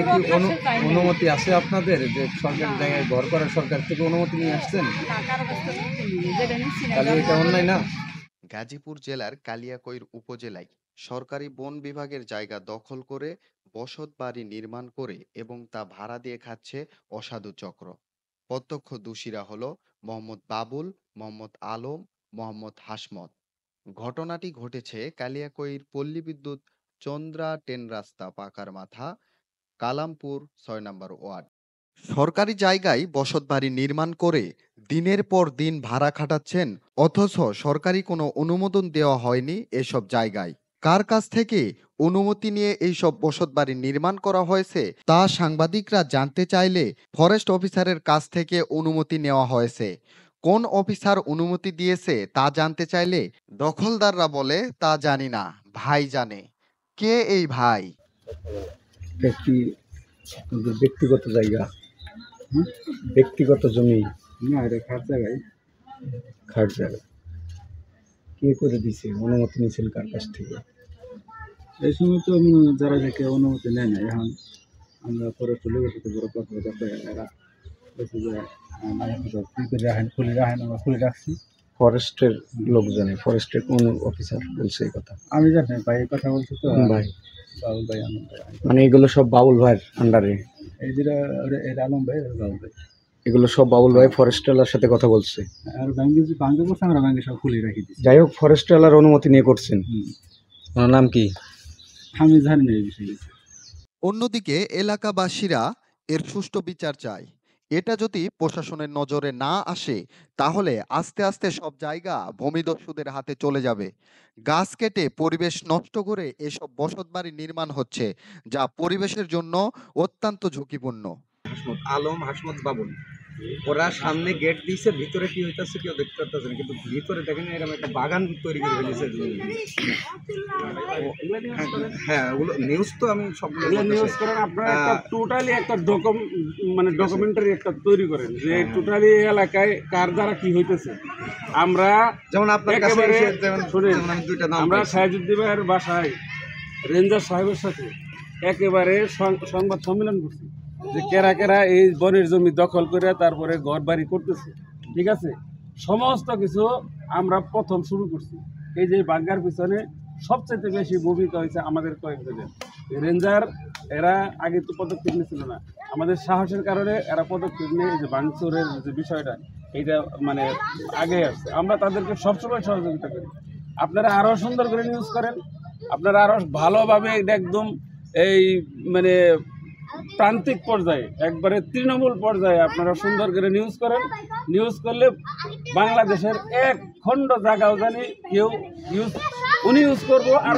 কি অনুমতি আছে আপনাদের যে সরকারি জায়গায় ঘর করার, সরকার থেকে অনুমতি নিয়ে আসছেন? তাহলে এটা অন্যায় না? গাজীপুর জেলার কালিয়াকৈর উপজেলায় সরকারি বন বিভাগের জায়গা দখল করে বসত বাড়ি নির্মাণ করে এবং তা ভাড়া দিয়ে খাচ্ছে অসাধু চক্র। প্রত্যক্ষ দোষীরা হলো মোহাম্মদ বাবুল, মোহাম্মদ আলম, মোহাম্মদ হাসমত। ঘটনাটি ঘটেছে কালিয়াকৈর পল্লী বিদ্যুৎ চন্দ্রা ট্রেন রাস্তা পাকার মাথা, কালামপুর ৬ নম্বর ওয়ার্ড। সরকারি জায়গায় বসতবাড়ি নির্মাণ করে দিনের পর দিন ভাড়া খাটাচ্ছেন, অথচ সরকারি কোনো অনুমোদন দেওয়া হয়নি এসব জায়গায়। কার কাছ থেকে অনুমতি নিয়ে এইসব বসতবাড়ি নির্মাণ করা হয়েছে তা সাংবাদিকরা জানতে চাইলে ফরেস্ট অফিসারের কাছ থেকে অনুমতি নেওয়া হয়েছে। কোন অফিসার অনুমতি দিয়েছে তা জানতে চাইলে দখলদাররা বলে তা জানি না, ভাই জানে। কে এই ভাই? এটা কি আপনাদের ব্যক্তিগত জায়গা? ব্যক্তিগত জমি? না, এটা খাট জায়গায়। খাট জায়গা। কে করে দিছে? অনুমতি নিয়েছেন কার কাছ থেকে? এই সময় তো যারা থেকে অনুমতি নেয় না, এখন আমরা পরে চলে গেছি তো বড় কথা করে এরা বলছে যে খুলে রাখেন, আমরা খুলে রাখছি। ফরেস্টের লোকজনে, ফরেস্টের কোন অফিসার বলছে এই কথা? আমি জানি ভাই এই কথা বলছি তো ভাই, বাবুল ভাই, আনন্দ ভাই। মানে এগুলো সব বাবুল ভাইয়ের আন্ডারে? এই যেটা এটা আলম ভাই, বাবুল ভাই, এগুলো সব বাবুল ভাই ফরেস্টওয়ালার সাথে কথা বলছে। আর ভাঙ্গে করছে, আমরা ভাঙ্গে সব খুলে রাখি দিচ্ছি। যাই হোক, ফরেস্টওয়ালার অনুমতি নিয়ে করছেন। ওনার নাম কি? আমি জানি না এই বিষয়ে। অন্যদিকে এলাকাবাসীরা এর সুষ্ঠু বিচার চায়। এটা যদি প্রশাসনের নজরে না আসে তাহলে আস্তে আস্তে সব জায়গা ভূমিদস্যুদের হাতে চলে যাবে। গাছ কেটে পরিবেশ নষ্ট করে এসব বসতবাড়ি নির্মাণ হচ্ছে, যা পরিবেশের জন্য অত্যন্ত ঝুঁকিপূর্ণ। হাসমত আলম, হাসমত বাবুল, ওরা সামনে গেট দিয়েছে, ভিতরে কি হইতেছে কেউ দেখতে পারতেছে না, কিন্তু ভিতরে দেখেন এরকম একটা বাগান তৈরি করে ফেলেছে। হ্যাঁ, ওগুলো নিউজ তো আমি সবগুলো নিউজ করেন আপনারা, একটা টোটালি একটা ডকুমেন্টারি একটা তৈরি করেন যে টোটালি এলাকায় কার দ্বারা কি হইতেছে। আমরা যেমন আপনার কাছে শুনেন, আমি দুইটা নাম আমরা পাইছি। সাহেজুদ্দিন ভাইয়ের বাসায় রেঞ্জার সাহেবের সাথে একেবারে সংবাদ সম্মেলন করছি যে কেরা কেরা এই বনের জমি দখল করে তারপরে ঘর বাড়ি করতেছে। ঠিক আছে, সমস্ত কিছু আমরা প্রথম শুরু করছি। এই যে বাঙ্গার পিছনে সবচেয়ে বেশি ভূমিকা হয়েছে আমাদের কয়েকজনের। রেঞ্জার এরা আগে তো পদক্ষেপ নিয়েছিল না, আমাদের সাহসের কারণে এরা পদক্ষেপ নিয়ে এই যে ভাঙচুরের যে বিষয়টা এইটা আগে আসছে। আমরা তাদেরকে সবসময় সহযোগিতা করি। আপনারা আরও সুন্দর করে নিউজ করেন, আপনারা আরও ভালোভাবে এটা একদম এই প্রান্তিক পর্যায়ে একবারে তৃণমূল পর্যায়ে আপনারা সুন্দর করে নিউজ করেন। নিউজ করলে বাংলাদেশের এক খণ্ড জায়গাও জানি কেউ উনি ইউজ করবো আর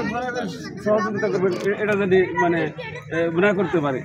সহযোগিতা করবেন, এটা যদি না করতে পারে।